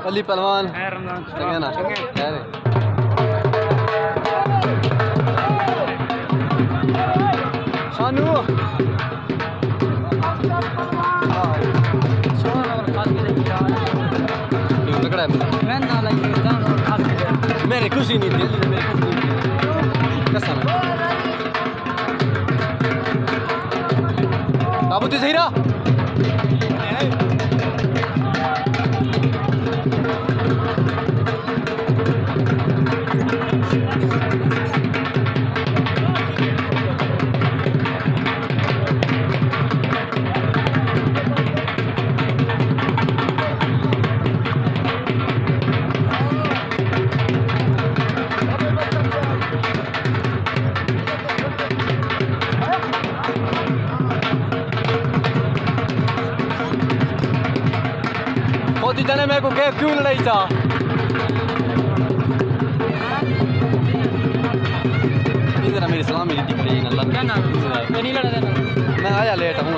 अली पहलवान चंगे ना शानू मेरे खुशी नहीं थी कसम है काबू तू सही रहा जाने मेरे को क्यों लड़ाई था इधर मेरी सलाम मेरी दिख रही है अल्लाह क्या नाम मैं नहीं लड़ा मैं आया लेट हूँ